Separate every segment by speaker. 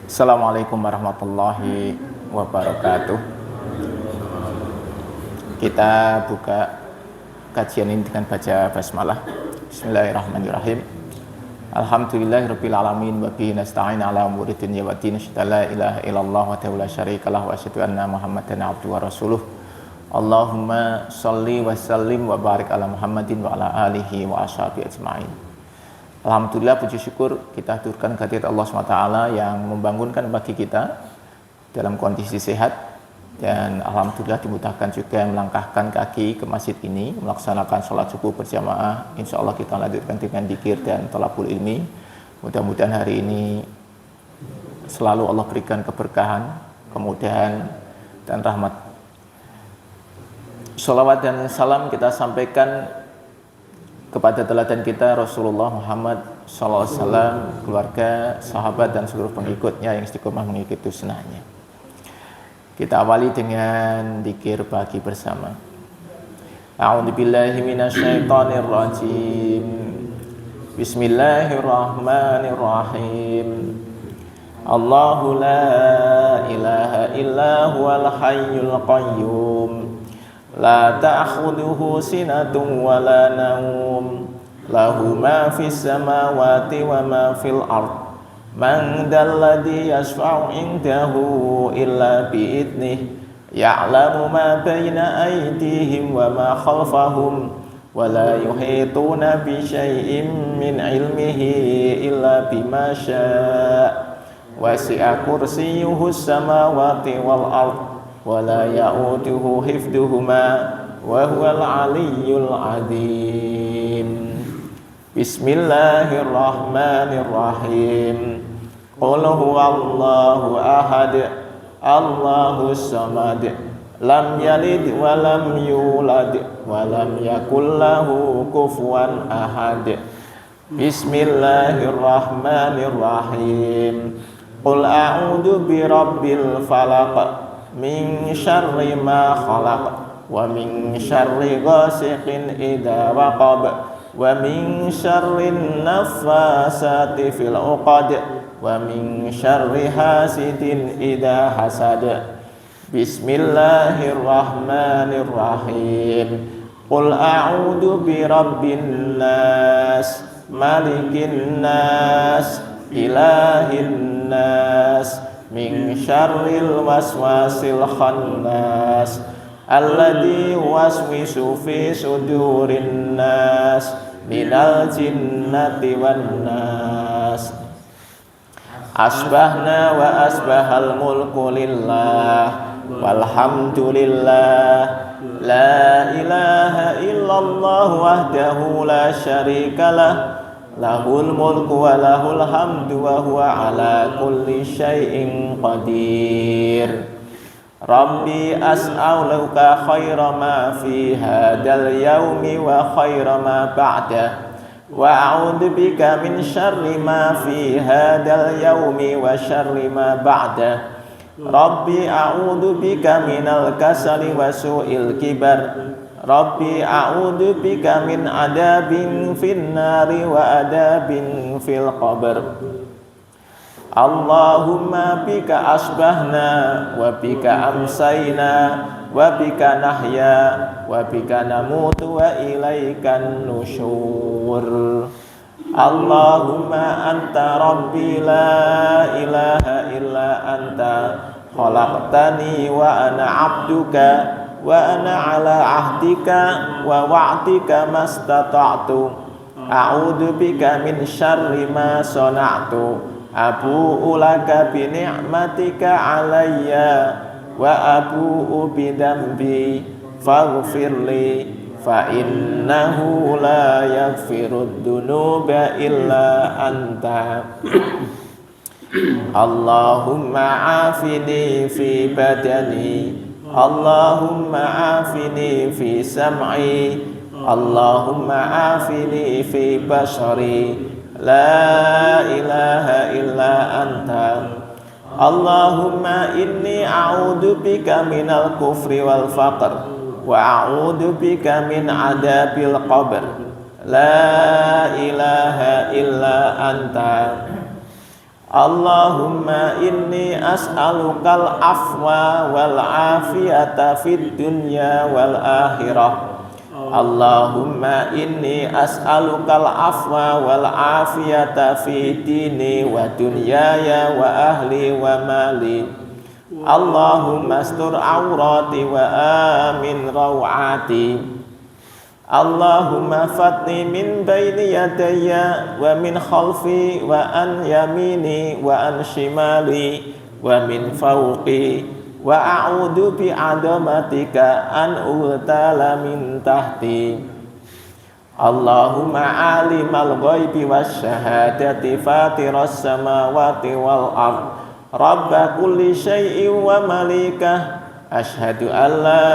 Speaker 1: Assalamualaikum warahmatullahi wabarakatuh. Kita buka kajian ini dengan baca basmalah. Bismillahirrahmanirrahim. Alhamdulillahirabbil alamin wa bihi nasta'in ala umuri dunya waddin. La ilaha illallah wa la syarikalah wa asyhadu anna Muhammadan abduhu wa rasuluh. Allahumma shalli wa sallim wa barik ala Muhammadin wa ala alihi wa ashabihi ajma'in. Alhamdulillah, puji syukur kita haturkan kehadirat Allah SWT yang membangunkan pagi kita dalam kondisi sehat, dan alhamdulillah dimudahkan juga melangkahkan kaki ke masjid ini melaksanakan sholat subuh berjamaah. Insya Allah kita lanjutkan dengan dzikir dan thalabul ilmi. Mudah-mudahan hari ini selalu Allah berikan keberkahan, kemudahan dan rahmat. Sholawat dan salam kita sampaikan kepada teladan kita Rasulullah Muhammad SAW, keluarga, sahabat dan seluruh pengikutnya yang istiqomah mengikuti sunnahnya. Kita awali dengan dzikir pagi bersama. A'udzubillahi minasyaitonirrajim. Bismillahirrahmanirrahim. Allahu la ilaha illa huwal hayyul qayyum. La ta'khudhuhu sinatun wa la nawm. Lahu ma fis samawati wa ma fil ard. Man dalladhi yashfa'u indahu illa bi'idnih. Ya'lamu ma baina aydihim wa ma khalfahum. Wa la yuhituna bi syai'in min ilmihi illa bima syaa'. Wasi'a kursiyyuhu samawati wal ard. Wala ya'uduhu hifduhuma wa huwal aliyyul azim. Bismillahirrahmanirrahim. Qul huwallahu ahad, Allahus samad, lam yalid wa lam yulad wa lam yakul lahu kufuwan ahad. Bismillahirrahmanirrahim. Qul a'udzu birabbil falaq min syarri ma khalaq wa min syarri ghasiqin idza waqab wa min syarri naffasati fil 'uqad wa min syarri hasidin idza hasad. Bismillahirrahmanirrahim. Qul a'udzu birabbin nas, malikin nas, ilahin nas, min syarril waswasil khannas alladzi waswisu fi sudurin nas minal jinnati wan nas. Asbahna wa asbahal mulku lillah walhamdulillah, la ilaha illallah wahdahu la syarikalah, lahul mulku wa lahul hamdu wa huwa ala kulli syai'in qadir. Rabbi as'aluka khaira ma fi hadal yaumi wa khaira ma ba'dah, wa a'udzu bika min syarri ma fi hadal yaumi wa syarri ma ba'dah. Rabbi a'udzu bika minal kasali wa su'il kibar. Rabbi a'udzu bika min adabin fin nari wa adabin fil qabr. Allahumma bika asbahna wa bika amsayna wa bika nahya wa bika namutu wa ilaikan nusyur. Allahumma anta rabbi la ilaha illa anta khalaqtani wa ana abduka wa ana ala ahdika wa wa'dika mastata'tu. A'udzu bika min syarri ma sana'tu. Abu'u laka bi ni'matika alayya wa abu'u bi dambi faghfirli fa innahu la yaghfirud dunuba illa anta. Allahumma afini fi badani, Allahumma afini fi sam'i, Allahumma afini fi basari, la ilaha illa anta. Allahumma inni a'udzu bika minal kufri wal faqr wa a'udzu bika min adabil qabr. La ilaha illa anta. Allahumma inni as'alukal afwa wal afiyata fid dunya wal akhirah. Allahumma inni as'alukal afwa wal afiyata fi dini wa dunyaya wa ahli wa mali. Allahumma astur awrati wa amin rawati. Allahumma fatni min baini yadayya wa min khalfi wa an yamini wa an shimali wa min fawqi wa a'udzu bi 'azamatika an ughtala min tahti. Allahumma alimal ghaibi wasyahadati fatiras samawati wal ard rabba kulli syai'in wa malikah asyhadu an la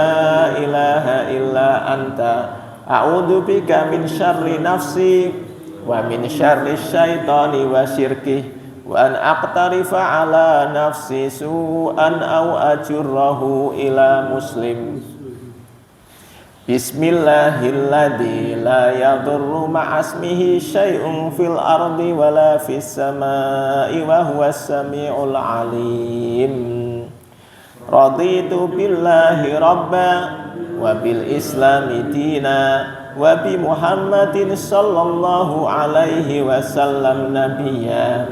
Speaker 1: ilaha illa anta a'udzu bika min syarri nafsi wa min syarri syaitani wa syirki wa an aqtarifa ala nafsi su'an aw ajurrahu ila muslim. Bismillahilladzi la yadurru ma'asmihi syai'un fil ardi wala fis samai wa huwas samiul alim. Raditu billahi rabba wa bil islami dina wa bi Muhammadin sallallahu alaihi wasallam nabiyya.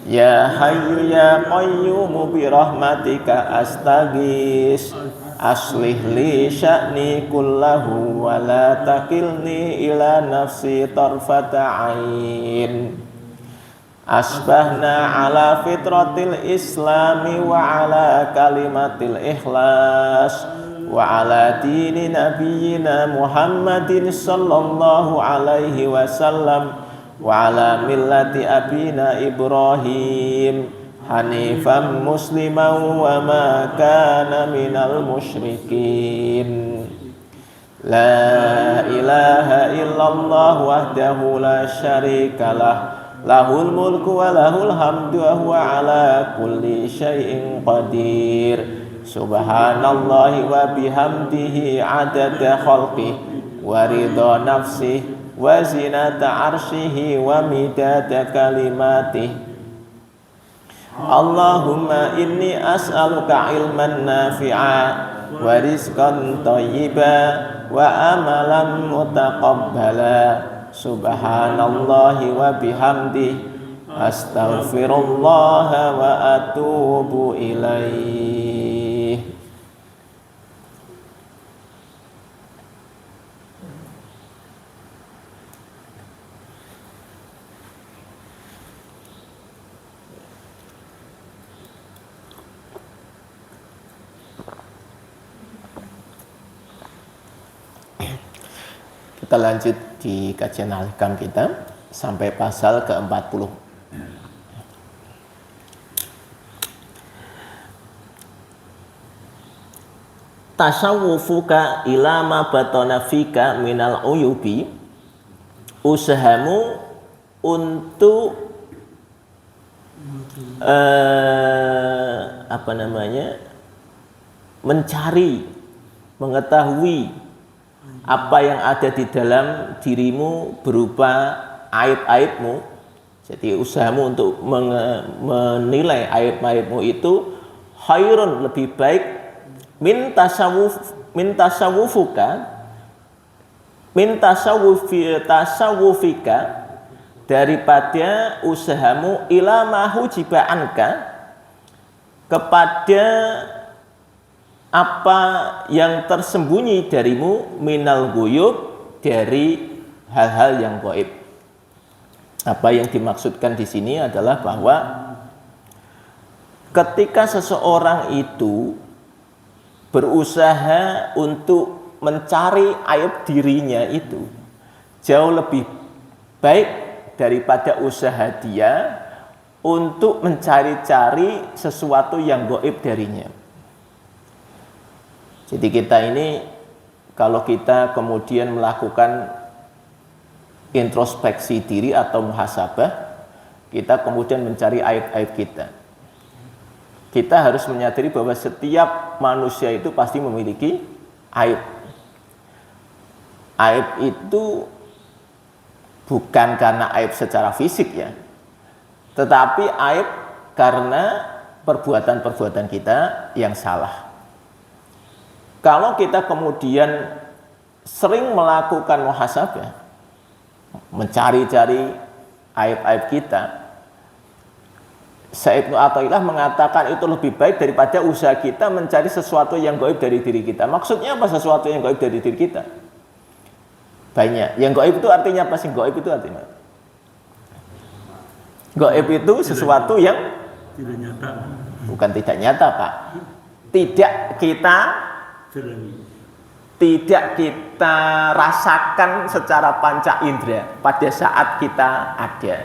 Speaker 1: Ya hayyu ya qayyum bi rahmatika astaghis aslih li sya'ni kullahu wa la takilni ila nafsi tarfata ain. Asbahna ala fitratil islami wa ala kalimatil ikhlas wa ala dini nabiyyina Muhammadin sallallahu alaihi wasallam wa ala millati abina Ibrahim hanifan musliman wa ma kana minal musyrikin. La ilaha illallah wahdahu la syarikalah lahul mulku wa lahul hamdu wa huwa ala kulli syai'in qadir. Subhanallahi wa bihamdihi adada khalqihi wa ridha nafsihi wa zinata arshihi wa midada kalimatih. Allahumma inni as'aluka ilman nafi'a wa rizqan thayyiba wa amalan mutaqabbala. Subhanallahi wa bihamdihi astaghfirullah wa atubu ilaih. Kita lanjut di kajian Al-Hikam kita sampai pasal ke-40. Tasawwufuka ila ma batana fika minal uyubi, usahamu untuk mencari, mengetahui apa yang ada di dalam dirimu berupa aib-aibmu. Jadi usahamu untuk menilai aib-aibmu itu khairun, lebih baik min tasawwufika daripada usahamu ila ma hujiba anka kepada apa yang tersembunyi darimu minal guyub, dari hal-hal yang gaib. Apa yang dimaksudkan di sini adalah bahwa ketika seseorang itu berusaha untuk mencari aib dirinya, itu jauh lebih baik daripada usaha dia untuk mencari-cari sesuatu yang gaib darinya. Jadi kita ini kalau kita kemudian melakukan introspeksi diri atau muhasabah, kita kemudian mencari aib-aib kita. Kita harus menyadari bahwa setiap manusia itu pasti memiliki aib. Aib itu bukan karena aib secara fisik ya, Tetapi aib karena perbuatan-perbuatan kita yang salah. Kalau kita kemudian sering melakukan muhasabah, mencari-cari aib-aib kita, Syekh Ibnu Athaillah mengatakan itu lebih baik daripada usaha kita mencari sesuatu yang gaib dari diri kita. Maksudnya apa sesuatu yang gaib dari diri kita? Banyak. Yang gaib itu artinya apa sih? Gaib itu artinya gaib itu sesuatu yang
Speaker 2: tidak nyata.
Speaker 1: Bukan tidak nyata, Pak. Tidak kita rasakan secara panca indera pada saat kita ada.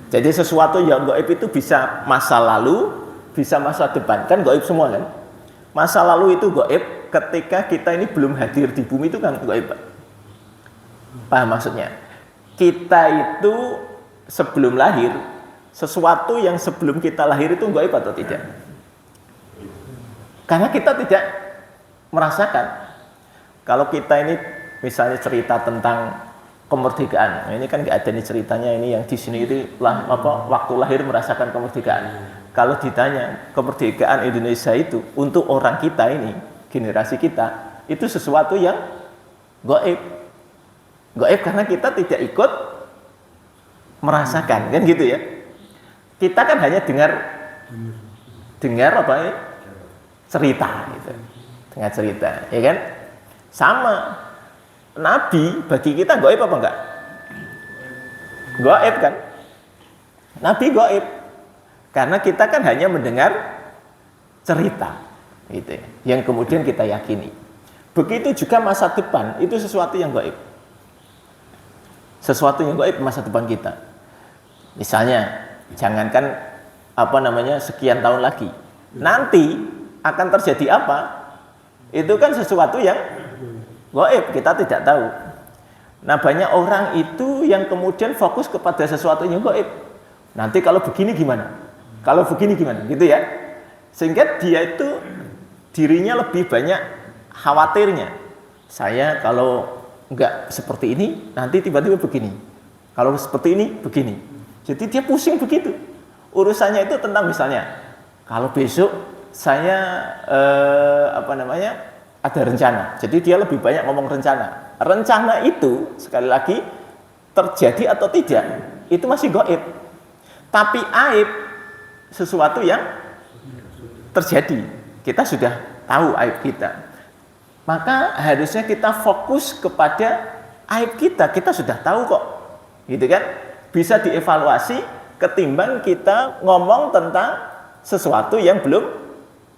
Speaker 1: Jadi sesuatu yang gaib itu bisa masa lalu, bisa masa depan. Kan gaib semua kan? Masa lalu itu gaib ketika kita ini belum hadir di bumi itu kan gaib. Paham maksudnya? Kita itu sebelum lahir, sesuatu yang sebelum kita lahir itu gaib atau tidak? Karena kita tidak merasakan. Kalau kita ini misalnya cerita tentang kemerdekaan, ini kan nggak ada nih ceritanya, ini yang di sini itu waktu lahir merasakan kemerdekaan. Kalau ditanya kemerdekaan Indonesia itu untuk orang kita ini, generasi kita, itu sesuatu yang gaib. Gaib karena kita tidak ikut merasakan, kan gitu ya. Kita kan hanya dengar apa ya? Cerita gitu. Dengar cerita, ya kan? Sama Nabi bagi kita gaib apa enggak? Gaib kan? Nabi gaib. Karena kita kan hanya mendengar cerita gitu ya, yang kemudian kita yakini. Begitu juga masa depan, itu sesuatu yang gaib. Sesuatu yang gaib masa depan kita. Misalnya, jangankan sekian tahun lagi. Nanti akan terjadi apa? Itu kan sesuatu yang gaib, kita tidak tahu. Nah, banyak orang itu yang kemudian fokus kepada sesuatu yang gaib. Nanti kalau begini gimana? Kalau begini gimana? Gitu ya. Sehingga dia itu dirinya lebih banyak khawatirnya. Saya kalau enggak seperti ini, nanti tiba-tiba begini. Kalau seperti ini, begini. Jadi dia pusing begitu. Urusannya itu tentang misalnya, kalau besok saya ada rencana. Jadi dia lebih banyak ngomong rencana. Rencana itu sekali lagi terjadi atau tidak, itu masih gaib. Tapi aib sesuatu yang terjadi. Kita sudah tahu aib kita. Maka harusnya kita fokus kepada aib kita. Kita sudah tahu kok. Gitu kan? Bisa dievaluasi ketimbang kita ngomong tentang sesuatu yang belum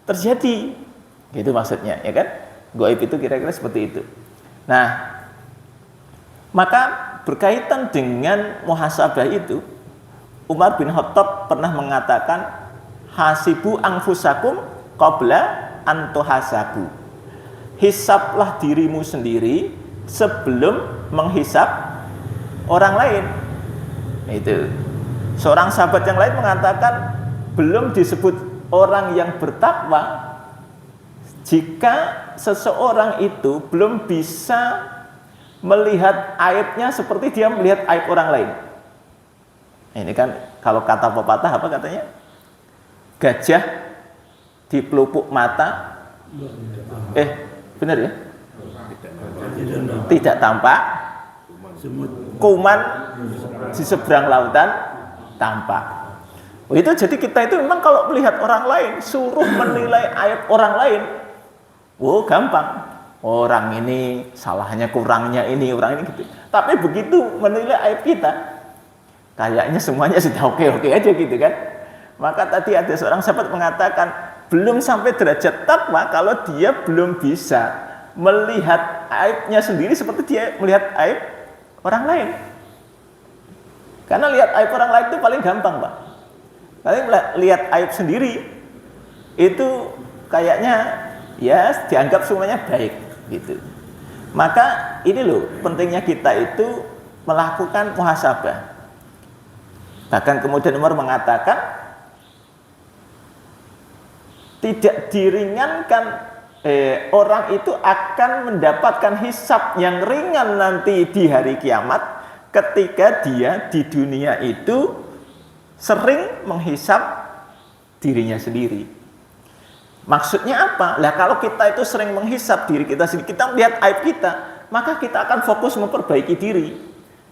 Speaker 1: terjadi. Gitu maksudnya, ya kan? Gaib itu kira-kira seperti itu. Nah, maka berkaitan dengan muhasabah itu, Umar bin Khattab pernah mengatakan, hasibu anfusakum qabla an tuhasabu. Hisablah dirimu sendiri sebelum menghisab orang lain. Itu. Seorang sahabat yang lain mengatakan, belum disebut orang yang bertakwa jika seseorang itu belum bisa melihat aibnya seperti dia melihat aib orang lain. Ini kan kalau kata pepatah apa katanya? Gajah di pelupuk mata, benar ya? Tidak tampak, kuman di seberang lautan tampak. Itu jadi kita itu memang kalau melihat orang lain, suruh menilai aib orang lain, gampang. Orang ini salahnya kurangnya ini, orang ini gitu. Tapi begitu menilai aib kita, kayaknya semuanya sudah oke-oke aja gitu kan. Maka tadi ada seorang sahabat mengatakan, belum sampai derajat takwa kalau dia belum bisa melihat aibnya sendiri seperti dia melihat aib orang lain. Karena lihat aib orang lain itu paling gampang, Pak. Paling lihat aib sendiri itu kayaknya ya dianggap semuanya baik gitu. Maka ini loh pentingnya kita itu melakukan muhasabah. Bahkan kemudian Umar mengatakan tidak diringankan, orang itu akan mendapatkan hisab yang ringan nanti di hari kiamat ketika dia di dunia itu sering menghisap dirinya sendiri. Maksudnya apa? Lah kalau kita itu sering menghisap diri kita sendiri, kita melihat aib kita, maka kita akan fokus memperbaiki diri.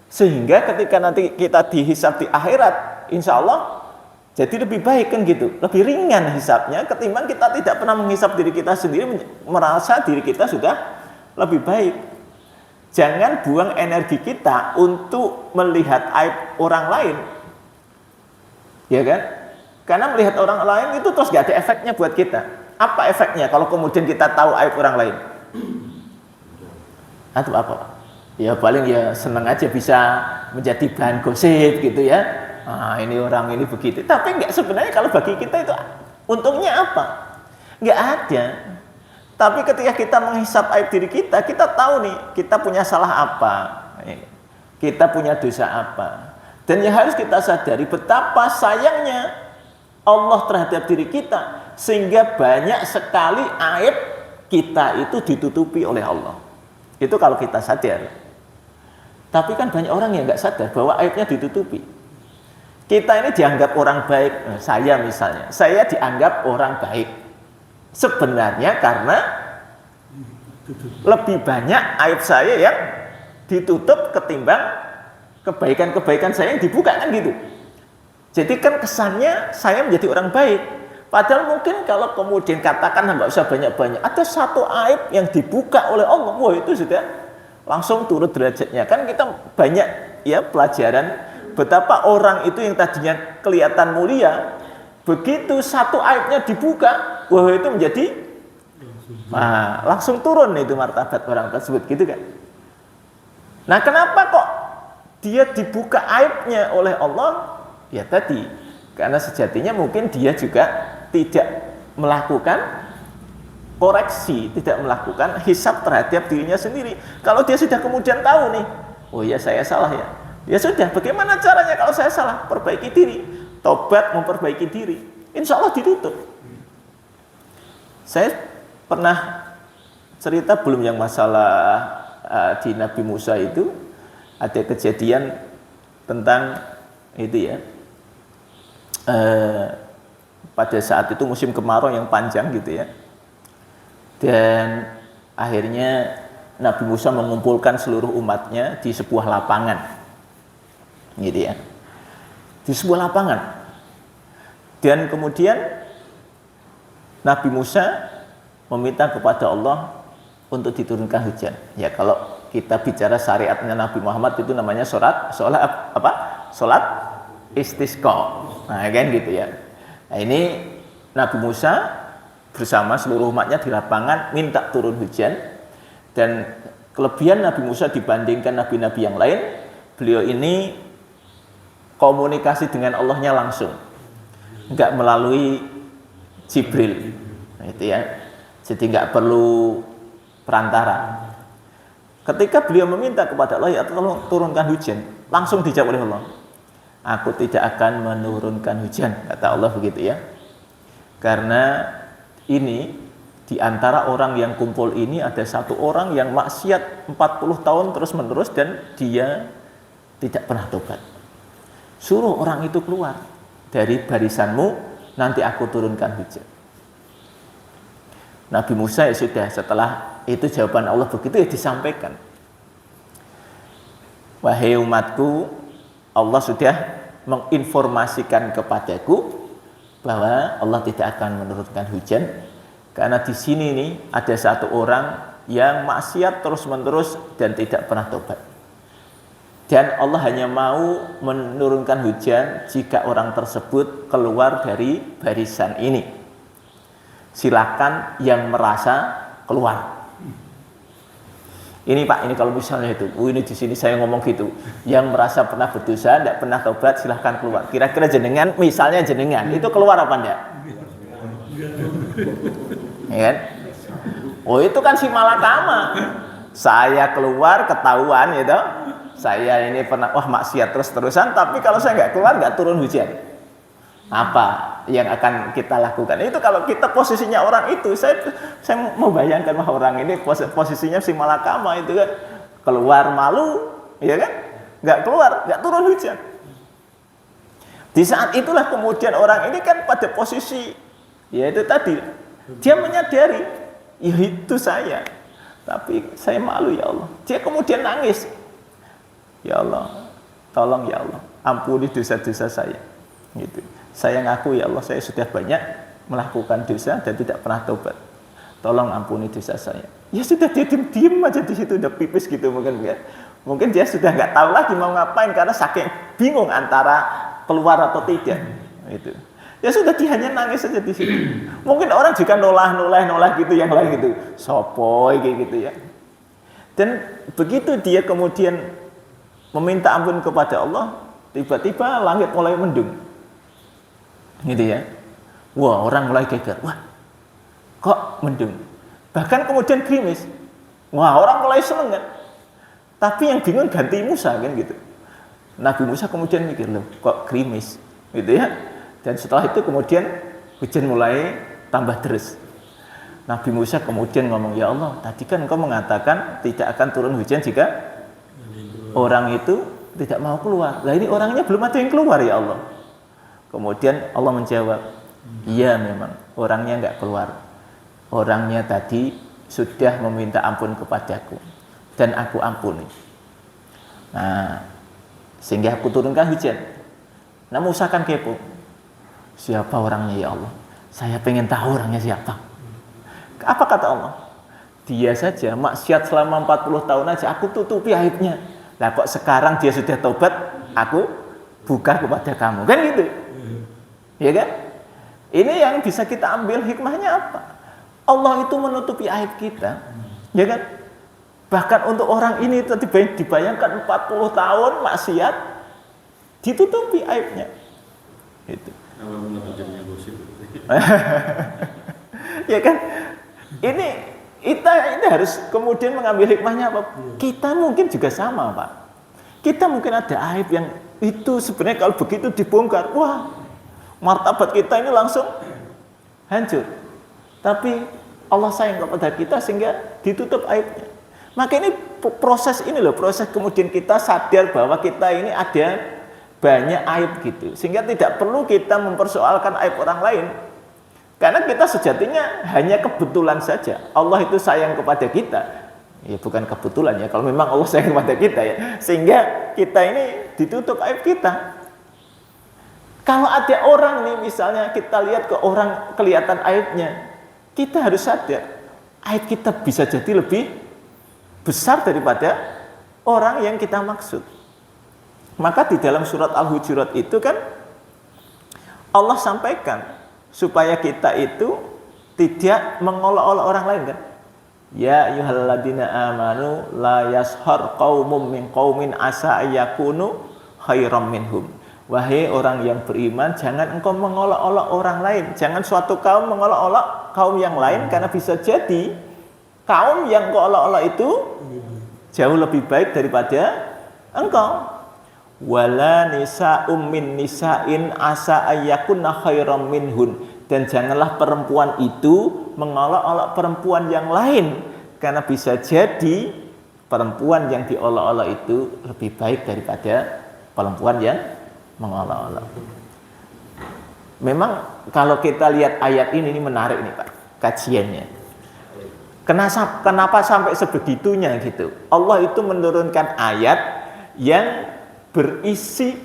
Speaker 1: Sehingga ketika nanti kita dihisap di akhirat, insya Allah jadi lebih baik kan gitu, lebih ringan hisapnya ketimbang kita tidak pernah menghisap diri kita sendiri, merasa diri kita sudah lebih baik. Jangan buang energi kita untuk melihat aib orang lain, ya kan? Karena melihat orang lain itu terus gak ada efeknya buat kita. Apa efeknya kalau kemudian kita tahu aib orang lain? Atau apa? Ya paling ya senang aja bisa menjadi bahan gosip gitu ya. Nah, ini orang ini begitu. Tapi enggak, sebenarnya kalau bagi kita itu untungnya apa? Enggak ada. Tapi ketika kita menghisap aib diri kita, kita tahu nih kita punya salah apa, kita punya dosa apa. Dan yang harus kita sadari betapa sayangnya Allah terhadap diri kita, sehingga banyak sekali aib kita itu ditutupi oleh Allah. Itu kalau kita sadar. Tapi kan banyak orang yang enggak sadar bahwa aibnya ditutupi. Kita ini dianggap orang baik, saya misalnya, saya dianggap orang baik. Sebenarnya karena lebih banyak aib saya yang ditutup ketimbang kebaikan-kebaikan saya yang dibuka kan gitu. Jadi kan kesannya saya menjadi orang baik. Padahal mungkin kalau kemudian katakan nggak usah banyak-banyak, ada satu aib yang dibuka oleh Allah, wah itu sudah langsung turut derajatnya. Kan kita banyak ya pelajaran betapa orang itu yang tadinya kelihatan mulia, begitu satu aibnya dibuka, wah itu menjadi langsung turun itu martabat orang tersebut gitu kan. Nah kenapa kok dia dibuka aibnya oleh Allah? Ya tadi, karena sejatinya mungkin dia juga tidak melakukan koreksi, tidak melakukan hisab terhadap dirinya sendiri. Kalau dia sudah kemudian tahu nih, oh ya saya salah ya, ya sudah, bagaimana caranya kalau saya salah? Perbaiki diri, tobat, memperbaiki diri, insya Allah ditutup. Saya pernah cerita belum yang masalah di Nabi Musa itu, ada kejadian tentang itu ya, pada saat itu musim kemarau yang panjang gitu ya, dan akhirnya Nabi Musa mengumpulkan seluruh umatnya di sebuah lapangan gitu ya, di sebuah lapangan. Dan kemudian Nabi Musa meminta kepada Allah untuk diturunkan hujan. Ya kalau kita bicara syariatnya Nabi Muhammad itu namanya sholat istisqa. Nah kan gitu ya. Nah ini Nabi Musa bersama seluruh umatnya di lapangan minta turun hujan. Dan kelebihan Nabi Musa dibandingkan nabi-nabi yang lain, beliau ini komunikasi dengan Allahnya langsung, enggak melalui Jibril, gitu ya. Jadi enggak perlu perantara. Ketika beliau meminta kepada Allah, ya tolong turunkan hujan, langsung dijawab oleh Allah, aku tidak akan menurunkan hujan, kata Allah begitu ya. Karena ini di antara orang yang kumpul ini ada satu orang yang maksiat 40 tahun terus menerus dan dia tidak pernah tobat. Suruh orang itu keluar dari barisanmu, nanti aku turunkan hujan. Nabi Musa ya sudah, setelah itu jawaban Allah begitu ya disampaikan. Wahai umatku, Allah sudah menginformasikan kepadaku bahwa Allah tidak akan menurunkan hujan. Karena di sini nih ada satu orang yang maksiat terus-menerus dan tidak pernah tobat. Dan Allah hanya mau menurunkan hujan jika orang tersebut keluar dari barisan ini. Silakan yang merasa keluar. Ini Pak, ini kalau misalnya itu, ini di sini saya ngomong gitu, yang merasa pernah berdosa, tidak pernah tobat, silahkan keluar. Kira-kira jenengan, misalnya jenengan, itu keluar apa enggak? Ya kan? Oh itu kan si malakama. Saya keluar ketahuan gitu, saya ini pernah maksiat terus-terusan, tapi kalau saya nggak keluar nggak turun hujan. Apa yang akan kita lakukan? Itu kalau kita posisinya orang itu, saya mau bayangkan bahwa orang ini posisinya si malakama itu kan, keluar malu, ya kan? Nggak keluar, nggak turun hujan. Di saat itulah kemudian orang ini kan pada posisi, ya itu tadi, dia menyadari, ya itu saya, tapi saya malu ya Allah. Dia kemudian nangis, ya Allah, tolong ya Allah, ampuni dosa-dosa saya. Gitu. Saya ngaku ya Allah, saya sudah banyak melakukan dosa dan tidak pernah tobat. Tolong ampuni dosa saya. Ya sudah, dia diam aja di situ, udah pipis gitu mungkin ya. Mungkin dia sudah nggak tahu lagi mau ngapain karena saking bingung antara keluar atau tidak. Itu. Ya sudah, dia hanya nangis saja di situ. Mungkin orang juga nolah gitu yang lain gitu, sopoy kayak gitu ya. Dan begitu dia kemudian meminta ampun kepada Allah, tiba-tiba langit mulai mendung. Gitu ya. Wah, orang mulai geger. Wah, kok mendung? Bahkan kemudian gerimis. Wah, orang mulai seneng kan. Tapi yang bingung ganti Musa kan gitu. Nabi Musa kemudian mikir, loh kok gerimis gitu ya. Dan setelah itu kemudian hujan mulai tambah deras. Nabi Musa kemudian ngomong, ya Allah, tadi kan engkau mengatakan tidak akan turun hujan jika orang itu tidak mau keluar. Lah ini orangnya belum ada yang keluar ya Allah. Kemudian Allah menjawab, iya memang orangnya enggak keluar. Orangnya tadi sudah meminta ampun kepadaku dan aku ampuni. Nah, sehingga aku turunkan hujan. Nah, Musa kan kepo. Siapa orangnya ya Allah? Saya pengen tahu orangnya siapa. Apa kata Allah? Dia saja maksiat selama 40 tahun aja aku tutupi aibnya. Lah kok sekarang dia sudah tobat, aku buka kepada kamu. Kan gitu. Ya kan? Ini yang bisa kita ambil hikmahnya apa? Allah itu menutupi aib kita. Ya kan? Bahkan untuk orang ini tadi dibayangkan 40 tahun maksiat ditutupi aibnya. Itu. Ya kan? Ini harus kemudian mengambil hikmahnya apa? Kita mungkin juga sama, Pak. Kita mungkin ada aib yang itu sebenarnya kalau begitu dibongkar, wah, martabat kita ini langsung hancur. Tapi Allah sayang kepada kita sehingga ditutup aibnya. Maka ini proses kemudian kita sadar bahwa kita ini ada banyak aib gitu. Sehingga tidak perlu kita mempersoalkan aib orang lain. Karena kita sejatinya hanya kebetulan saja. Allah itu sayang kepada kita. Ya bukan kebetulan ya, kalau memang Allah sayang kepada kita ya. Sehingga kita ini ditutup aib kita. Kalau ada orang nih misalnya kita lihat ke orang kelihatan aibnya, kita harus sadar aib kita bisa jadi lebih besar daripada orang yang kita maksud. Maka di dalam surat Al-Hujurat itu kan Allah sampaikan supaya kita itu tidak mengolok-olok orang lain kan. Ya ayyuhalladzina amanu la yashar qaumum min qaumin asa ayyakunu khairam minhum. Wahai orang yang beriman, jangan engkau mengolok-olok orang lain. Jangan suatu kaum mengolok-olok kaum yang lain karena bisa jadi kaum yang engkau olok-olok itu jauh lebih baik daripada engkau. Wala nisa'um min nisa'in asa ayyakunna khairam minhun. Dan janganlah perempuan itu mengolok-olok perempuan yang lain karena bisa jadi perempuan yang diolok-olok itu lebih baik daripada perempuan yang mengolok-olok. Memang kalau kita lihat ayat ini menarik nih Pak kajiannya. Kenapa sampai sebegitunya gitu? Allah itu menurunkan ayat yang berisi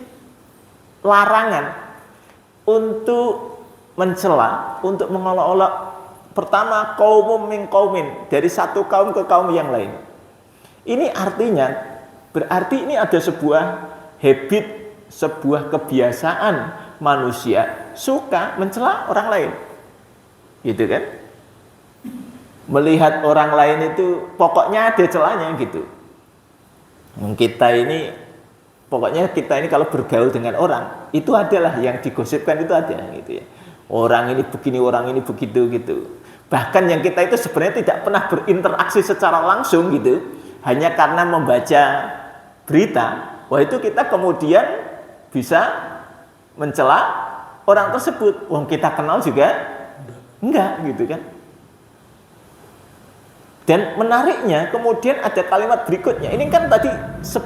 Speaker 1: larangan untuk mencela, untuk mengolok-olok pertama kaumum min qaumin, dari satu kaum ke kaum yang lain. Ini artinya berarti ini ada sebuah habit, sebuah kebiasaan manusia suka mencela orang lain. Gitu kan? Melihat orang lain itu pokoknya ada celahnya gitu. Kita ini kalau bergaul dengan orang itu adalah yang digosipkan itu ada gitu ya. Orang ini begini, orang ini begitu gitu. Bahkan yang kita itu sebenarnya tidak pernah berinteraksi secara langsung gitu, hanya karena membaca berita. Wah itu kita kemudian bisa mencela orang tersebut. Wong kita kenal juga enggak gitu kan. Dan menariknya kemudian ada kalimat berikutnya. Ini kan tadi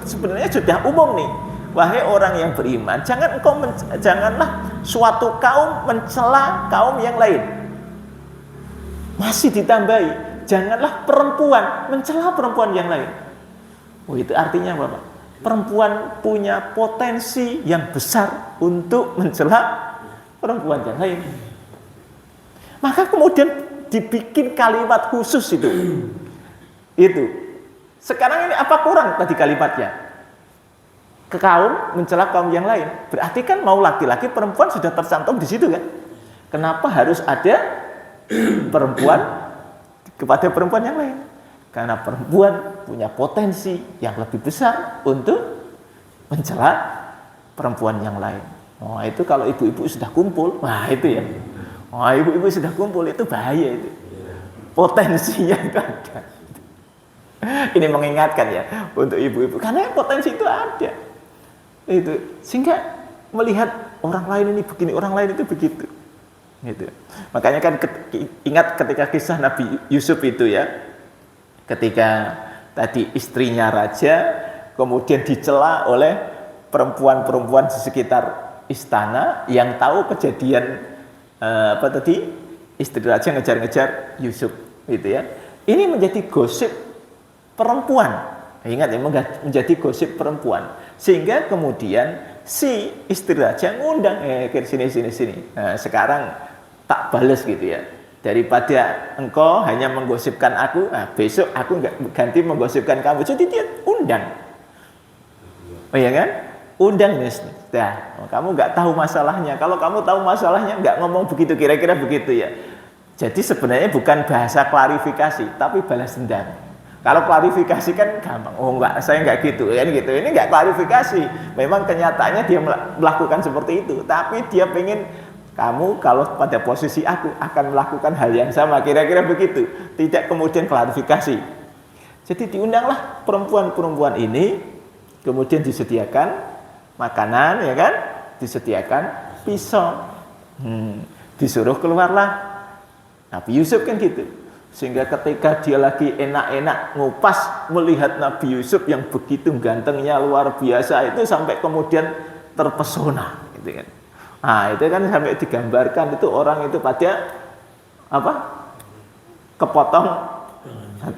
Speaker 1: sebenarnya sudah umum nih. Wahai orang yang beriman, janganlah suatu kaum mencela kaum yang lain. Masih ditambahi, janganlah perempuan mencela perempuan yang lain. Oh, itu artinya apa, Pak? Perempuan punya potensi yang besar untuk mencela perempuan yang lain. Maka kemudian dibikin kalimat khusus itu. Sekarang ini apa kurang tadi kalimatnya? Ke kaum mencela kaum yang lain. Berarti kan mau laki-laki perempuan sudah tercantum di situ kan? Kenapa harus ada perempuan kepada perempuan yang lain? Karena perempuan punya potensi yang lebih besar untuk mencela perempuan yang lain. Oh, itu kalau ibu-ibu sudah kumpul, wah itu ya. Oh, ibu-ibu sudah kumpul itu bahaya itu. Potensinya itu ada. Ini mengingatkan ya untuk ibu-ibu karena potensi itu ada. Itu sehingga melihat orang lain ini begini, orang lain itu begitu. Gitu. Makanya kan ingat ketika kisah Nabi Yusuf itu ya, ketika tadi istrinya raja kemudian dicela oleh perempuan-perempuan di sekitar istana yang tahu kejadian istri raja ngejar-ngejar Yusuf gitu ya. Ini menjadi gosip perempuan. Ingat ya, menjadi gosip perempuan. Sehingga kemudian si istri raja ngundang, sini. Nah, sekarang tak balas gitu ya. Daripada engkau hanya menggosipkan aku, besok aku ganti menggosipkan kamu. Jadi dia undang. Oh iya kan? Undang nih. Nah, kamu nggak tahu masalahnya. Kalau kamu tahu masalahnya, nggak ngomong begitu, kira-kira begitu ya. Jadi sebenarnya bukan bahasa klarifikasi, tapi balas dendam. Kalau klarifikasi kan gampang. Oh enggak, saya enggak gitu. Kan gitu. Ini enggak klarifikasi. Memang kenyataannya dia melakukan seperti itu, tapi dia pengen kamu kalau pada posisi aku akan melakukan hal yang sama, kira-kira begitu. Tidak kemudian klarifikasi. Jadi diundanglah perempuan-perempuan ini, kemudian disediakan makanan, ya kan? Disediakan pisau. Disuruh keluarlah Nabi Yusuf kan gitu. Sehingga ketika dia lagi enak-enak ngupas melihat Nabi Yusuf yang begitu gantengnya luar biasa itu sampai kemudian terpesona gitu kan. Nah, itu kan sampai digambarkan itu orang itu pada kepotong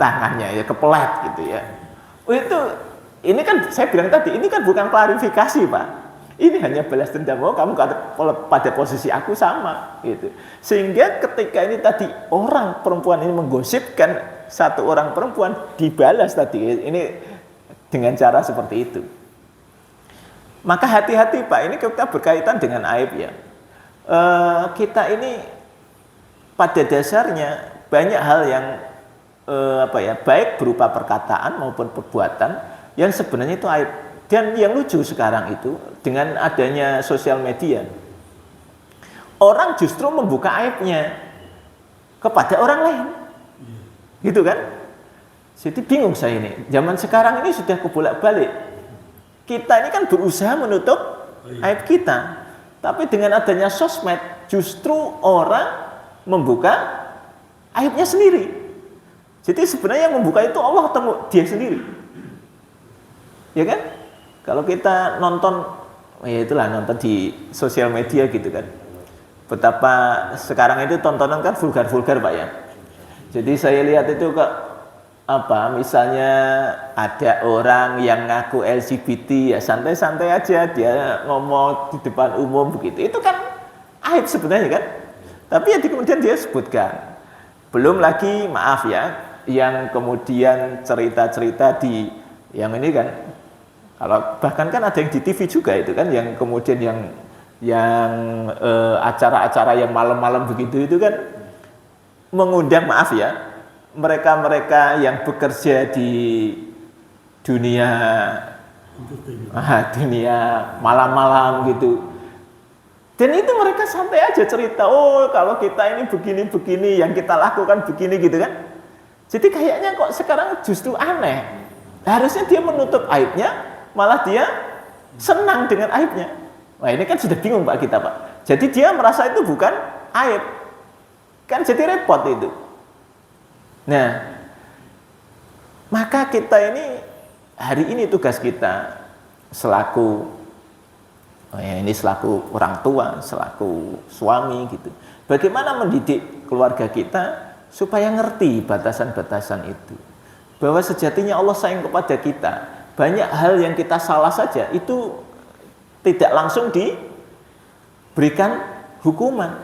Speaker 1: tangannya ya, kepelet gitu ya. Ini kan saya bilang tadi, ini kan bukan klarifikasi, Pak. Ini hanya balas dendam. Oh, kamu pada posisi aku sama gitu. Sehingga ketika ini tadi orang perempuan ini menggosipkan satu orang perempuan, dibalas tadi ini dengan cara seperti itu. Maka hati-hati, Pak, ini kita berkaitan dengan aib ya. Kita ini pada dasarnya banyak hal yang baik berupa perkataan maupun perbuatan yang sebenarnya itu aib. Dan yang lucu sekarang itu dengan adanya sosial media, orang justru membuka aibnya kepada orang lain, gitu kan? Jadi bingung saya ini. Zaman sekarang ini sudah kebolak-balik. Kita ini kan berusaha menutup aib kita, tapi dengan adanya sosmed, justru orang membuka aibnya sendiri. Jadi sebenarnya yang membuka itu Allah atau dia sendiri, ya kan? Kalau kita nonton, ya itulah nonton di sosial media gitu kan. Betapa sekarang itu tontonan kan vulgar-vulgar, Pak ya. Jadi saya lihat itu misalnya ada orang yang ngaku LGBT ya santai-santai aja dia ngomong di depan umum begitu. Itu kan aib sebenarnya kan. Tapi kemudian dia sebutkan. Belum lagi maaf ya, yang kemudian cerita-cerita di yang ini kan. Kalau bahkan kan ada yang di TV juga itu kan, yang kemudian yang acara-acara yang malam-malam begitu itu kan mengundang maaf ya mereka-mereka yang bekerja di dunia malam-malam gitu. Dan itu mereka santai aja cerita, oh kalau kita ini begini-begini, yang kita lakukan begini gitu kan. Jadi kayaknya kok sekarang justru aneh. Harusnya dia menutup aibnya, malah dia senang dengan aibnya. Wah ini kan sudah bingung Pak kita Pak. Jadi dia merasa itu bukan aib. Kan jadi repot itu. Nah, maka kita ini hari ini tugas kita selaku Ini selaku orang tua, selaku suami gitu. Bagaimana mendidik keluarga kita supaya ngerti batasan-batasan itu. Bahwa sejatinya Allah sayang kepada kita. Banyak hal yang kita salah saja itu tidak langsung diberikan hukuman.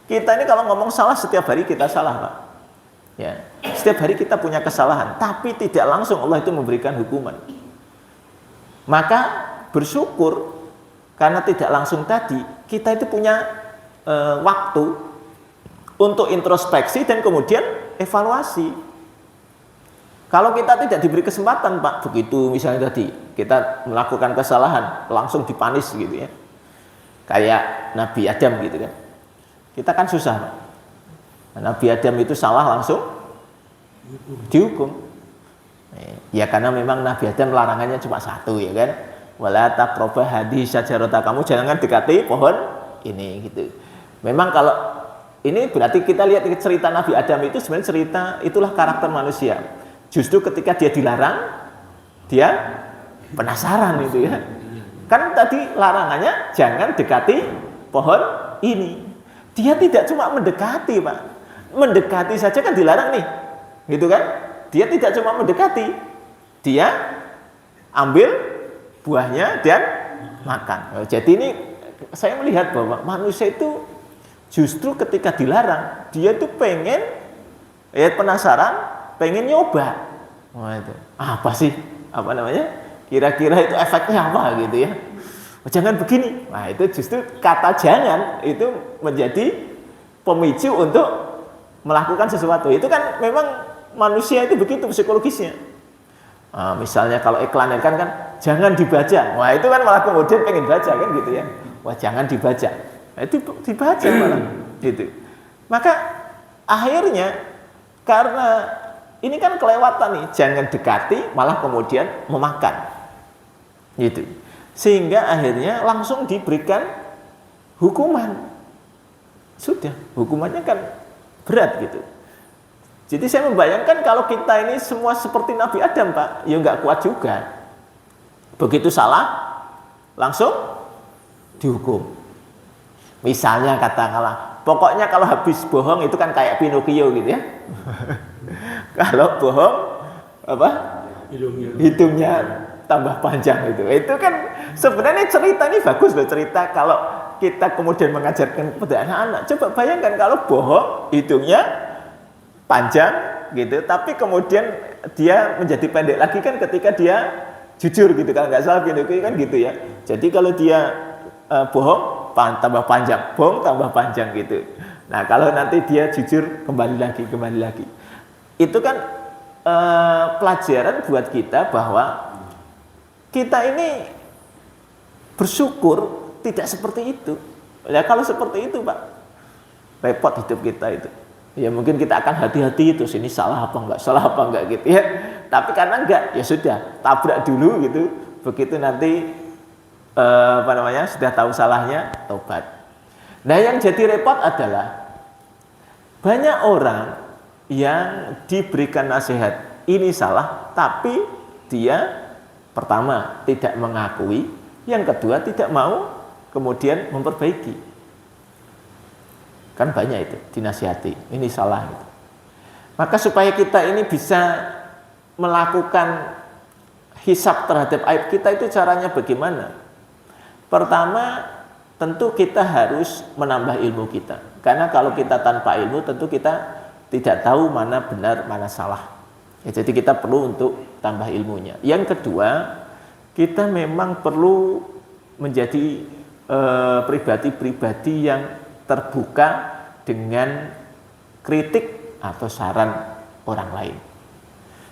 Speaker 1: Kita ini kalau ngomong salah setiap hari kita salah, Pak. Ya, setiap hari kita punya kesalahan, tapi tidak langsung Allah itu memberikan hukuman. Maka bersyukur karena tidak langsung tadi, kita itu punya waktu untuk introspeksi dan kemudian evaluasi. Kalau kita tidak diberi kesempatan, Pak, begitu misalnya tadi kita melakukan kesalahan langsung dipanis gitu ya, kayak Nabi Adam gitu kan, kita kan susah, Pak. Nabi Adam itu salah langsung dihukum. Ya karena memang Nabi Adam larangannya cuma satu ya kan, wala taqrabu hadhihi syajarata, kamu jangan dekati pohon ini gitu. Memang kalau ini berarti kita lihat cerita Nabi Adam itu sebenarnya cerita itulah karakter manusia. Justru ketika dia dilarang, dia penasaran itu ya. Kan tadi larangannya jangan dekati pohon ini. Dia tidak cuma mendekati, Pak. Mendekati saja kan dilarang nih. Gitu kan? Dia tidak cuma mendekati. Dia ambil buahnya dan makan. Jadi ini saya melihat bahwa manusia itu justru ketika dilarang, dia tuh pengen penasaran, pengen nyoba. Wah itu apa sih? Apa namanya? Kira-kira itu efeknya apa gitu ya? Jangan begini. Nah itu justru kata jangan itu menjadi pemicu untuk melakukan sesuatu. Itu kan memang manusia itu begitu psikologisnya. Nah, misalnya kalau iklan kan jangan dibaca. Wah itu kan malah kemudian pengen baca kan gitu ya. Wah jangan dibaca. Nah, itu dibaca malah gitu. Maka akhirnya karena ini kan kelewatan nih, jangan dekati malah kemudian memakan. Gitu. Sehingga akhirnya langsung diberikan hukuman. Sudah, hukumannya kan berat gitu. Jadi saya membayangkan kalau kita ini semua seperti Nabi Adam, Pak, ya nggak kuat juga. Begitu salah, langsung dihukum. Misalnya katakanlah, pokoknya kalau habis bohong itu kan kayak Pinocchio gitu ya. Kalau bohong, apa? Hidungnya tambah panjang itu. Itu kan sebenarnya cerita ini bagus loh, cerita kalau kita kemudian mengajarkan kepada anak-anak. Coba bayangkan kalau bohong, hidungnya panjang gitu, tapi kemudian dia menjadi pendek lagi kan ketika dia jujur gitu, kalau nggak salah Pinocchio kan gitu ya. Jadi kalau dia bohong tambah panjang, bohong tambah panjang gitu. Nah kalau nanti dia jujur kembali lagi. Itu kan pelajaran buat kita bahwa kita ini bersyukur tidak seperti itu. Ya kalau seperti itu, Pak, repot hidup kita itu. Ya mungkin kita akan hati-hati itu, sini salah apa enggak gitu ya. Tapi karena enggak, ya sudah, tabrak dulu gitu. Begitu nanti sudah tahu salahnya, tobat. Nah, yang jadi repot adalah banyak orang yang diberikan nasihat ini salah, tapi dia pertama tidak mengakui, yang kedua tidak mau kemudian memperbaiki. Kan banyak itu dinasihati, ini salah gitu. Maka supaya kita ini bisa melakukan hisab terhadap aib kita itu caranya bagaimana? Pertama, tentu kita harus menambah ilmu kita. Karena kalau kita tanpa ilmu tentu kita tidak tahu mana benar, mana salah. Ya, jadi kita perlu untuk tambah ilmunya. Yang kedua, kita memang perlu menjadi pribadi-pribadi yang terbuka dengan kritik atau saran orang lain.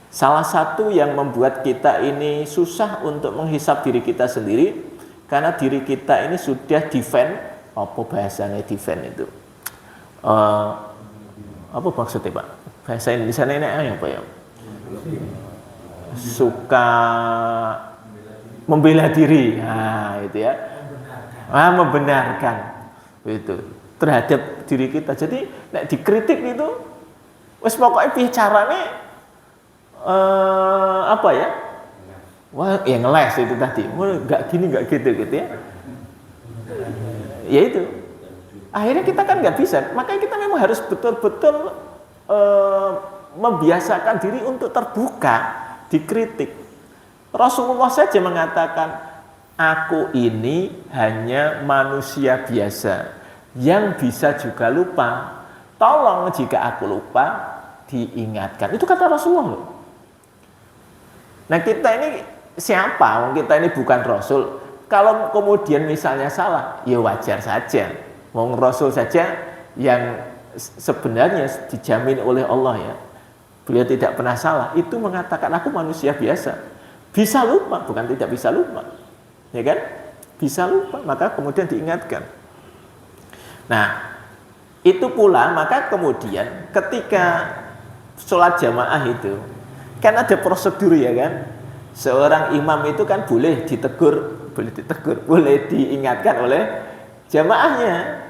Speaker 1: Salah satu yang membuat kita ini susah untuk menghisap diri kita sendiri, karena diri kita ini sudah defend, apa bahasanya defend itu? Apa maksudnya, Pak? Bahasa Indonesia ini apa ya? Suka membela diri, nah itu ya. Membenarkan itu terhadap diri kita. Jadi nek dikritik itu wis pokoknya piye carane apa ya? Wah, ya ngeles itu tadi. Wah, enggak gini, enggak gitu ya. Ya itu. Akhirnya kita kan nggak bisa. Makanya kita memang harus betul-betul membiasakan diri untuk terbuka, dikritik. Rasulullah saja mengatakan, aku ini hanya manusia biasa yang bisa juga lupa. Tolong jika aku lupa, diingatkan. Itu kata Rasulullah loh. Nah kita ini siapa? Kita ini bukan Rasul. Kalau kemudian misalnya salah, ya wajar saja. Wong Rasul saja yang sebenarnya dijamin oleh Allah ya, beliau tidak pernah salah. Itu mengatakan aku manusia biasa, bisa lupa, bukan tidak bisa lupa, ya kan? Bisa lupa, maka kemudian diingatkan. Nah, itu pula maka kemudian ketika sholat jamaah itu kan ada prosedur ya kan. Seorang imam itu kan boleh ditegur, boleh diingatkan oleh jamaahnya,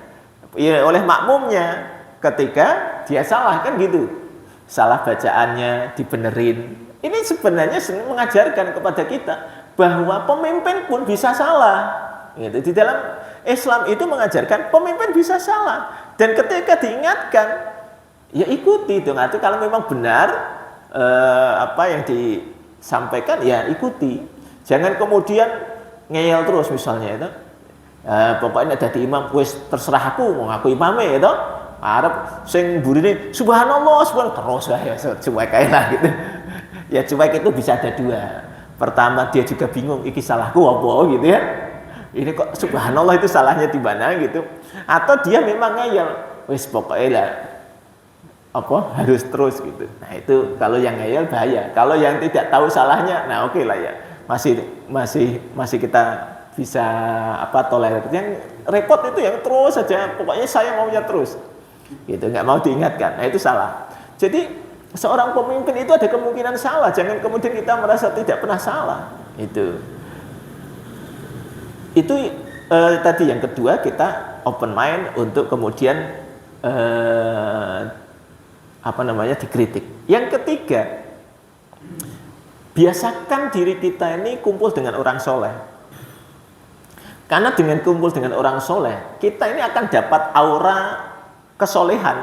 Speaker 1: ya, oleh makmumnya ketika dia salah kan gitu. Salah bacaannya dibenerin. Ini sebenarnya mengajarkan kepada kita bahwa pemimpin pun bisa salah. Gitu. Di dalam Islam itu mengajarkan pemimpin bisa salah. Dan ketika diingatkan, ya ikuti dong. Itu kalau memang benar apa yang disampaikan, ya ikuti. Jangan kemudian ngeyel terus misalnya itu. Pokoknya ada di imam, wis terserah aku, mau aku imame itu. Arab sing burine subhanallah terus ya cuek kae lah gitu. Ya cuek itu bisa ada dua. Pertama dia juga bingung iki salahku apa gitu ya. Ini kok subhanallah itu salahnya di mana gitu. Atau dia memang ngeyel, wis pokoknya lah apa harus terus gitu. Nah itu kalau yang ngeyel bahaya. Kalau yang tidak tahu salahnya, nah oke lah ya. Masih kita bisa apa tolerir. Yang repot itu yang terus saja, pokoknya saya maunya terus. Gitu, nggak mau diingatkan. Nah itu salah. Jadi seorang pemimpin itu ada kemungkinan salah. Jangan kemudian kita merasa tidak pernah salah. Itu tadi yang kedua, kita open mind untuk kemudian dikritik. Yang ketiga, biasakan diri kita ini kumpul dengan orang soleh. Karena dengan kumpul dengan orang soleh, kita ini akan dapat aura kesolehan.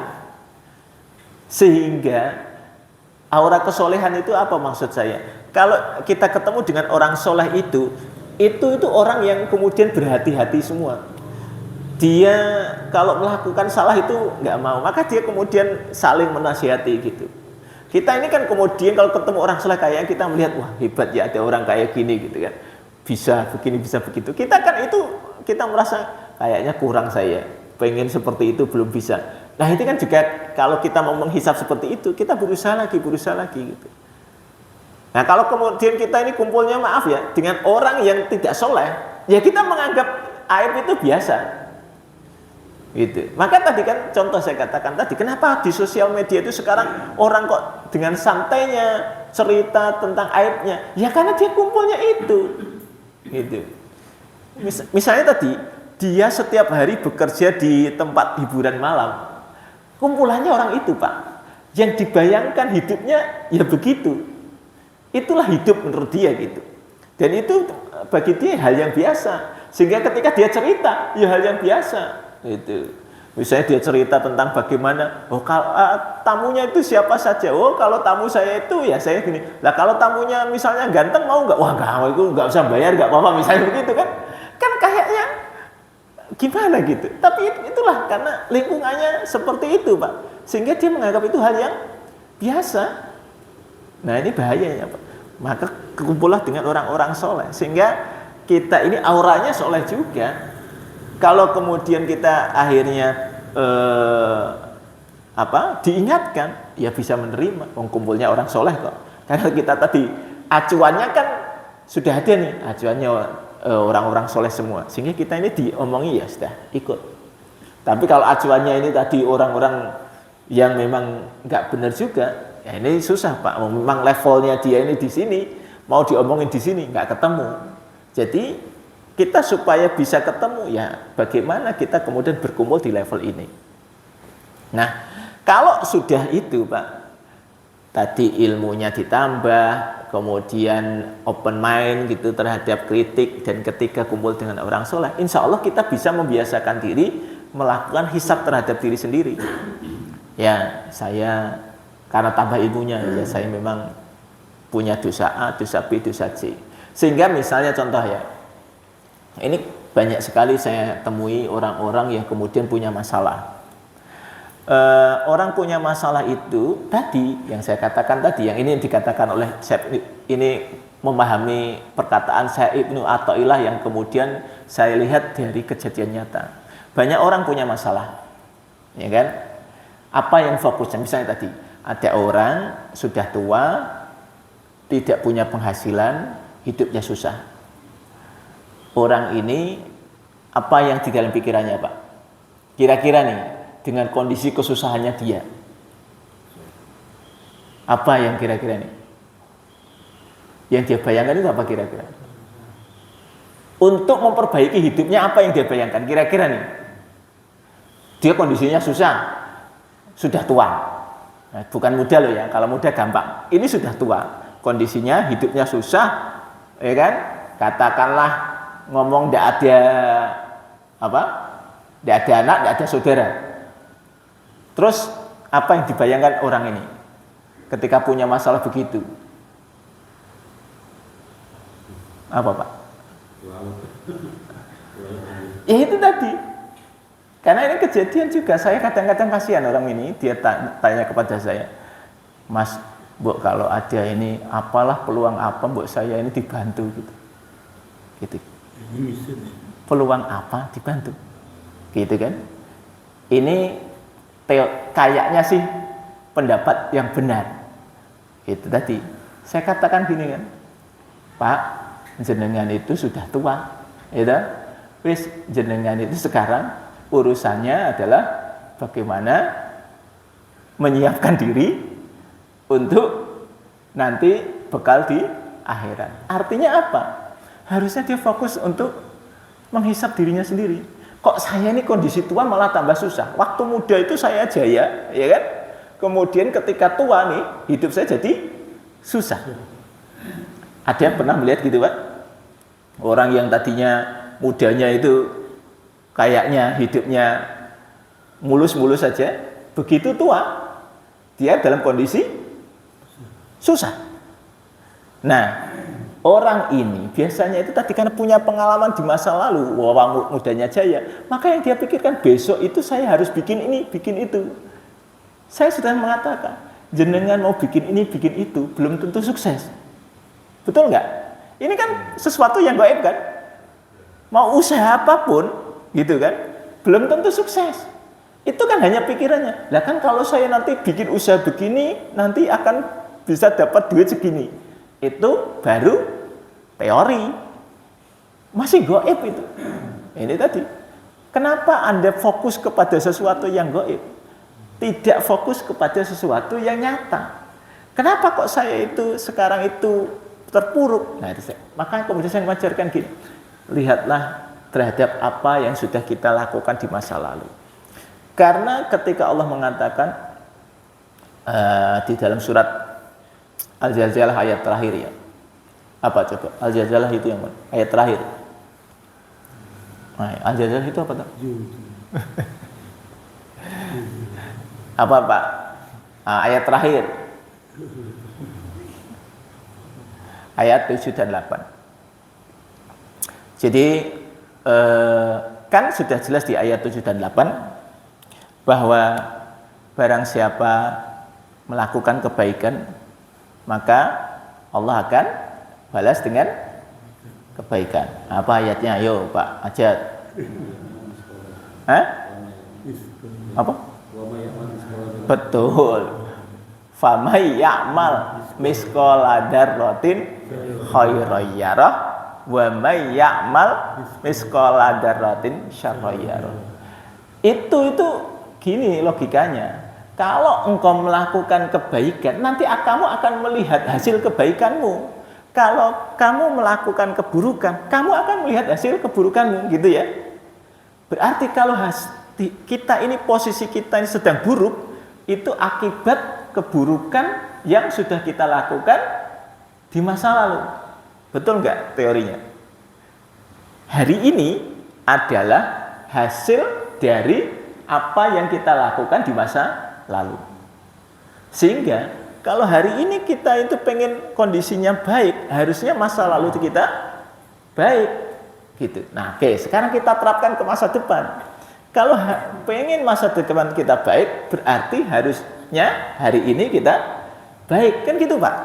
Speaker 1: Sehingga aura kesolehan itu apa maksud saya? Kalau kita ketemu dengan orang soleh itu orang yang kemudian berhati-hati semua. Dia kalau melakukan salah itu nggak mau, maka dia kemudian saling menasihati gitu. Kita ini kan kemudian kalau ketemu orang soleh kayak kita melihat, wah hebat ya ada orang kayak gini gitu kan. Bisa begini, bisa begitu. Kita merasa kayaknya kurang saya. Pengen seperti itu belum bisa. Nah itu kan juga kalau kita mau menghisap seperti itu, kita berusaha lagi gitu. Nah kalau kemudian kita ini kumpulnya maaf ya dengan orang yang tidak soleh, ya kita menganggap aib itu biasa. Gitu. Maka tadi kan contoh saya katakan tadi, kenapa di sosial media itu sekarang orang kok dengan santainya cerita tentang aibnya? Ya karena dia kumpulnya itu. Gitu. Misalnya tadi dia setiap hari bekerja di tempat hiburan malam, kumpulannya orang itu Pak, yang dibayangkan hidupnya ya begitu, itulah hidup menurut dia gitu, dan itu bagi dia hal yang biasa, sehingga ketika dia cerita ya hal yang biasa itu. Misalnya dia cerita tentang bagaimana, tamunya itu siapa saja, kalau tamu saya itu ya saya gini, lah kalau tamunya misalnya ganteng mau nggak, wah itu nggak usah bayar nggak apa-apa misalnya begitu kan kayaknya gimana gitu, tapi itulah karena lingkungannya seperti itu Pak, sehingga dia menganggap itu hal yang biasa. Nah ini bahayanya Pak. Maka kumpullah dengan orang-orang soleh, sehingga kita ini auranya soleh juga. Kalau kemudian kita akhirnya diingatkan, ya bisa menerima. Kumpulnya orang soleh kok. Karena kita tadi acuannya kan sudah ada nih, acuannya orang-orang soleh semua, sehingga kita ini diomongi ya sudah ikut. Tapi kalau acuannya ini tadi orang-orang yang memang nggak benar juga, ya ini susah Pak. Memang levelnya dia ini di sini, mau diomongin di sini nggak ketemu. Jadi kita supaya bisa ketemu ya bagaimana kita kemudian berkumpul di level ini. Nah kalau sudah itu Pak, tadi ilmunya ditambah, kemudian open mind gitu terhadap kritik, dan ketika kumpul dengan orang soleh, insya Allah kita bisa membiasakan diri melakukan hisab terhadap diri sendiri. Ya, saya karena tambah ilmunya, ya saya memang punya dosa A, dosa B, dosa C. Sehingga misalnya contoh ya, ini banyak sekali saya temui orang-orang yang kemudian punya masalah. Orang punya masalah itu tadi yang saya katakan tadi, yang ini dikatakan oleh ini memahami perkataan Syekh Ibnu Athaillah yang kemudian saya lihat dari kejadian nyata. Banyak orang punya masalah, ya kan? Apa yang fokusnya? Misalnya tadi ada orang sudah tua, tidak punya penghasilan, hidupnya susah. Orang ini apa yang di dalam pikirannya, Pak? Kira-kira nih, dengan kondisi kesusahannya dia, apa yang kira-kira nih? Yang dia bayangkan itu apa kira-kira? Untuk memperbaiki hidupnya, apa yang dia bayangkan? Kira-kira nih, dia kondisinya susah, sudah tua. Nah, bukan muda loh ya, kalau muda gampang. Ini sudah tua, kondisinya hidupnya susah, ya kan? Katakanlah ngomong tidak ada apa? Tidak ada anak, tidak ada saudara. Terus apa yang dibayangkan orang ini ketika punya masalah begitu? Apa, Pak? Ya itu tadi. Karena ini kejadian juga, saya kadang-kadang kasihan orang ini, dia tanya kepada saya, Mas, Mbok kalau ada ini apalah peluang apa Mbok saya ini dibantu gitu. Gitu. Peluang apa dibantu? Gitu kan? Ini kayaknya sih pendapat yang benar. Itu tadi. Saya katakan gini kan, Pak, jenengan itu sudah tua, ya, wis jenengan itu sekarang urusannya adalah bagaimana menyiapkan diri untuk nanti bekal di akhirat. Artinya apa? Harusnya dia fokus untuk menghisap dirinya sendiri. Kok saya ini kondisi tua malah tambah susah. Waktu muda itu saya jaya, ya kan? Kemudian ketika tua nih, hidup saya jadi susah. Ada yang pernah melihat gitu, Pak? Orang yang tadinya mudanya itu kayaknya hidupnya mulus-mulus saja, begitu tua, dia dalam kondisi susah. Nah, orang ini biasanya itu tadi karena punya pengalaman di masa lalu, wawang mudanya jaya, maka yang dia pikirkan besok itu saya harus bikin ini, bikin itu. Saya sudah mengatakan, jenengan mau bikin ini, bikin itu, belum tentu sukses. Betul nggak? Ini kan sesuatu yang gaib kan? Mau usaha apapun, gitu kan? Belum tentu sukses. Itu kan hanya pikirannya. Lah kan kalau saya nanti bikin usaha begini, nanti akan bisa dapat duit segini. Itu baru teori. Masih gaib itu. Ini tadi. Kenapa Anda fokus kepada sesuatu yang gaib? Tidak fokus kepada sesuatu yang nyata. Kenapa kok saya itu sekarang itu terpuruk? Nah, maka kemudian saya mengajarkan gini. Lihatlah terhadap apa yang sudah kita lakukan di masa lalu. Karena ketika Allah mengatakan di dalam surat Al-Zalzalah ayat terakhir ya. Apa coba? Al-Zalzalah itu yang mana? Ayat terakhir. Nah, Al-Zalzalah itu apa tuh? Apa Pak? Ayat terakhir. Ayat 7 dan 8. Jadi kan sudah jelas di ayat 7 dan 8 bahwa barang siapa melakukan kebaikan maka Allah akan balas dengan kebaikan. Apa ayatnya? Ayo Pak Ajat. Hah? Apa? Betul. Famay ya'mal misqala dzarratin khairan yarah wa may ya'mal misqala dzarratin syarran yarah. Itu gini logikanya. Kalau engkau melakukan kebaikan, nanti kamu akan melihat hasil kebaikanmu. Kalau kamu melakukan keburukan, kamu akan melihat hasil keburukanmu, gitu ya. Berarti kalau kita ini posisi kita ini sedang buruk, itu akibat keburukan yang sudah kita lakukan di masa lalu. Betul nggak teorinya? Hari ini adalah hasil dari apa yang kita lakukan di masa lalu. Sehingga kalau hari ini kita itu pengen kondisinya baik, harusnya masa lalu itu kita baik. Gitu. Nah, oke, sekarang kita terapkan ke masa depan. Kalau pengen masa depan kita baik, berarti harusnya hari ini kita baik. Kan gitu, Pak?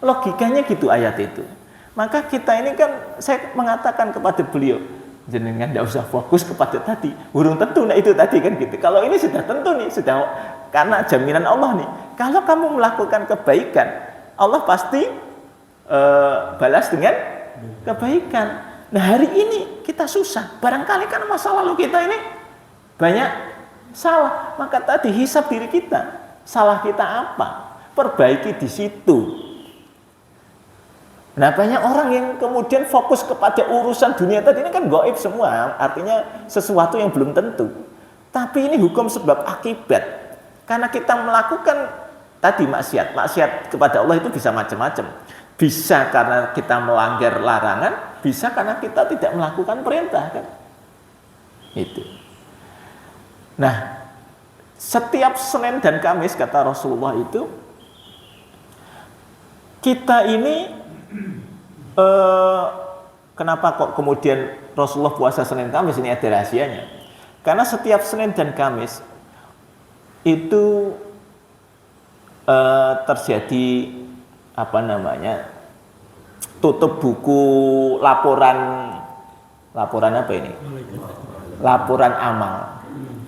Speaker 1: Logikanya gitu ayat itu. Maka kita ini kan, saya mengatakan kepada beliau, jenengan tidak usah fokus kepada tadi. Burung tentu, nah itu tadi kan gitu. Kalau ini sudah tentu nih, sudah karena jaminan Allah nih. Kalau kamu melakukan kebaikan, Allah pasti balas dengan kebaikan. Nah hari ini kita susah. Barangkali karena masa lalu kita ini banyak salah. Maka tadi hisab diri kita. Salah kita apa? Perbaiki di situ. Nah banyak orang yang kemudian fokus kepada urusan dunia tadi, ini kan gaib semua, artinya sesuatu yang belum tentu. Tapi ini hukum sebab akibat. Karena kita melakukan tadi maksiat kepada Allah itu bisa macam-macam. Bisa karena kita melanggar larangan, bisa karena kita tidak melakukan perintah kan. Itu. Nah, setiap Senin dan Kamis kata Rasulullah itu kita ini kenapa kok kemudian Rasulullah puasa Senin Kamis, ini ada rahasianya. Karena setiap Senin dan Kamis itu terjadi tutup buku laporan apa ini? Laporan amal.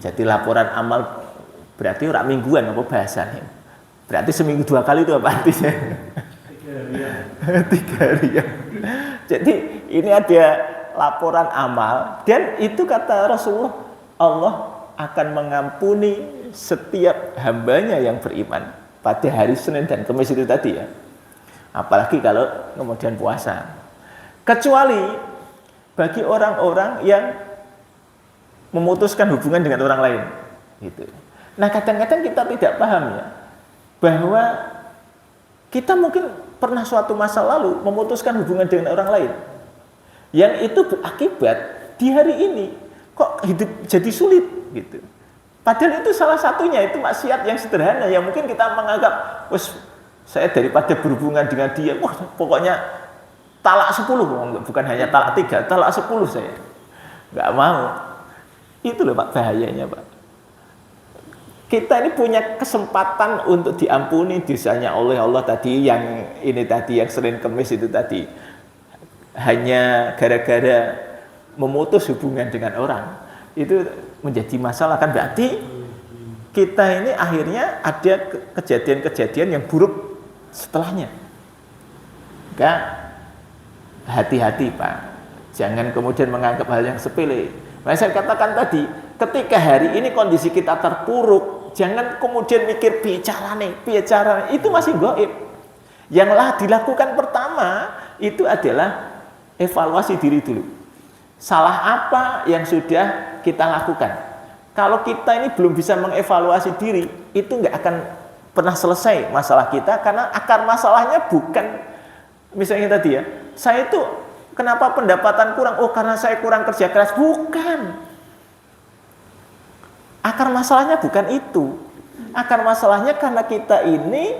Speaker 1: Jadi laporan amal berarti orang mingguan apa bahasanya? Berarti seminggu 2 kali itu apa artinya? 3 harian. Jadi ini ada laporan amal dan itu kata Rasulullah, Allah akan mengampuni setiap hambanya yang beriman pada hari Senin dan Kamis itu tadi ya. Apalagi kalau kemudian puasa. Kecuali bagi orang-orang yang memutuskan hubungan dengan orang lain gitu. Nah, kadang-kadang kita tidak paham ya bahwa kita mungkin pernah suatu masa lalu memutuskan hubungan dengan orang lain yang itu berakibat di hari ini kok hidup jadi sulit gitu. Padahal itu salah satunya itu maksiat yang sederhana yang mungkin kita menganggap, saya daripada berhubungan dengan dia, pokoknya talak 10, bukan hanya talak 3, talak 10 saya nggak mau. Itu loh Pak bahayanya Pak. Kita ini punya kesempatan untuk diampuni dosanya oleh Allah tadi, yang ini tadi, yang Senin Kamis itu tadi. Hanya gara-gara memutus hubungan dengan orang, itu menjadi masalah kan, berarti kita ini akhirnya ada kejadian-kejadian yang buruk setelahnya. Maka hati-hati Pak, jangan kemudian menganggap hal yang sepele. Nah, saya katakan tadi, ketika hari ini kondisi kita terpuruk, jangan kemudian mikir bicara itu masih gaib. Yang dilakukan pertama itu adalah evaluasi diri dulu. Salah apa yang sudah kita lakukan? Kalau kita ini belum bisa mengevaluasi diri, itu nggak akan pernah selesai masalah kita, karena akar masalahnya bukan misalnya tadi ya, saya itu kenapa pendapatan kurang? Oh, karena saya kurang kerja keras. Bukan. Akar masalahnya bukan itu. Akar masalahnya karena kita ini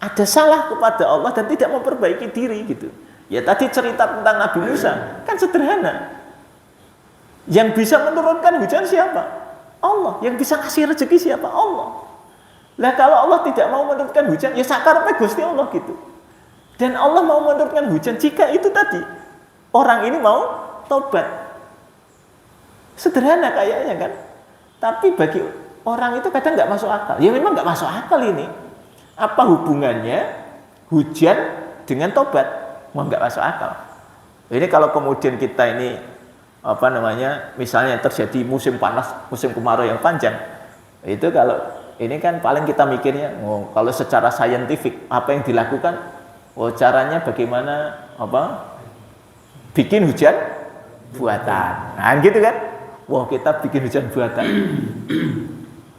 Speaker 1: ada salah kepada Allah dan tidak memperbaiki diri gitu. Ya tadi cerita tentang Nabi Musa kan sederhana. Yang bisa menurunkan hujan siapa? Allah. Yang bisa ngasih rezeki siapa? Allah. Nah kalau Allah tidak mau menurunkan hujan, ya sakarepé Gusti Allah gitu. Dan Allah mau menurunkan hujan jika itu tadi orang ini mau tobat. Sederhana kayaknya kan. Tapi bagi orang itu kadang nggak masuk akal. Ya memang nggak masuk akal ini. Apa hubungannya hujan dengan tobat? Mau nggak masuk akal. Ini kalau kemudian kita ini misalnya terjadi musim panas, musim kemarau yang panjang, itu kalau ini kan paling kita mikirnya, kalau secara saintifik apa yang dilakukan, caranya bagaimana bikin hujan buatan. Nah gitu kan, kita bikin hujan buatan.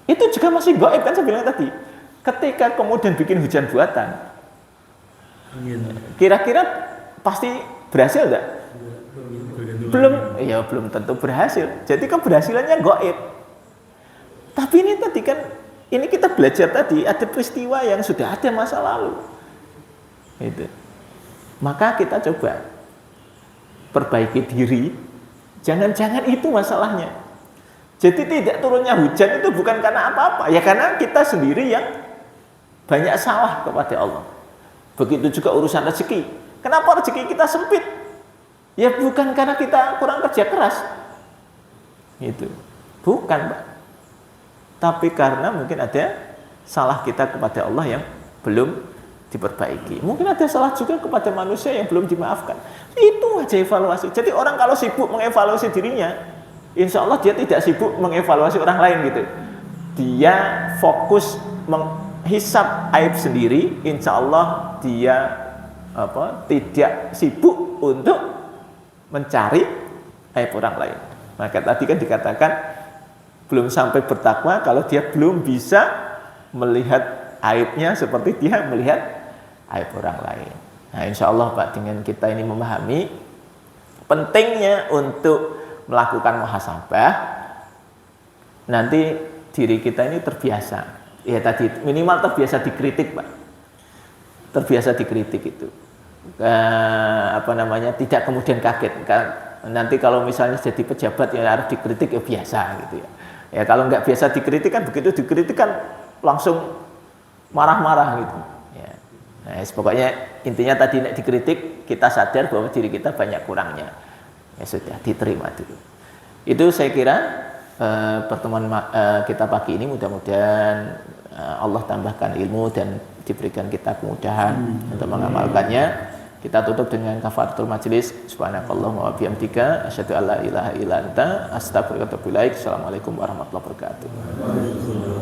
Speaker 1: Itu juga masih gaib kan saya bilang tadi. Ketika kemudian bikin hujan buatan, kira-kira pasti berhasil nggak? Belum tentu berhasil. Jadi keberhasilannya gaib. Tapi ini tadi kan, ini kita belajar tadi ada peristiwa yang sudah ada masa lalu. Itu. Maka kita coba perbaiki diri. Jangan-jangan itu masalahnya. Jadi tidak turunnya hujan itu bukan karena apa-apa, ya karena kita sendiri yang banyak salah kepada Allah. Begitu juga urusan rezeki. Kenapa rezeki kita sempit? Ya bukan karena kita kurang kerja keras. Itu. Bukan, Pak. Tapi karena mungkin ada salah kita kepada Allah yang belum diperbaiki. Mungkin ada salah juga kepada manusia yang belum dimaafkan. Itu aja evaluasi. Jadi orang kalau sibuk mengevaluasi dirinya, insya Allah dia tidak sibuk mengevaluasi orang lain gitu. Dia fokus menghisap aib sendiri, insya Allah dia tidak sibuk untuk mencari aib orang lain. Maka tadi kan dikatakan belum sampai bertakwa kalau dia belum bisa melihat aibnya seperti dia melihat aib orang lain. Nah, insya Allah Pak, dengan kita ini memahami pentingnya untuk melakukan muhasabah, nanti diri kita ini terbiasa. Ya tadi minimal terbiasa dikritik, Pak. Terbiasa dikritik itu. Tidak kemudian kaget. Nanti kalau misalnya jadi pejabat ya harus dikritik ya biasa gitu ya. Ya kalau nggak biasa dikritik kan begitu dikritik kan langsung marah-marah gitu. Ya. Nah, pokoknya intinya tadi dikritik kita sadar bahwa diri kita banyak kurangnya. Ya sudah diterima dulu. Itu saya kira pertemuan kita pagi ini mudah-mudahan Allah tambahkan ilmu dan diberikan kita kemudahan untuk mengamalkannya. Kita tutup dengan kafaratul majelis. Subhanakallahumma wa bihamdika asyhadu an la ilaha illa anta astaghfiruka wa atubu ilaik. Assalamualaikum warahmatullahi wabarakatuh.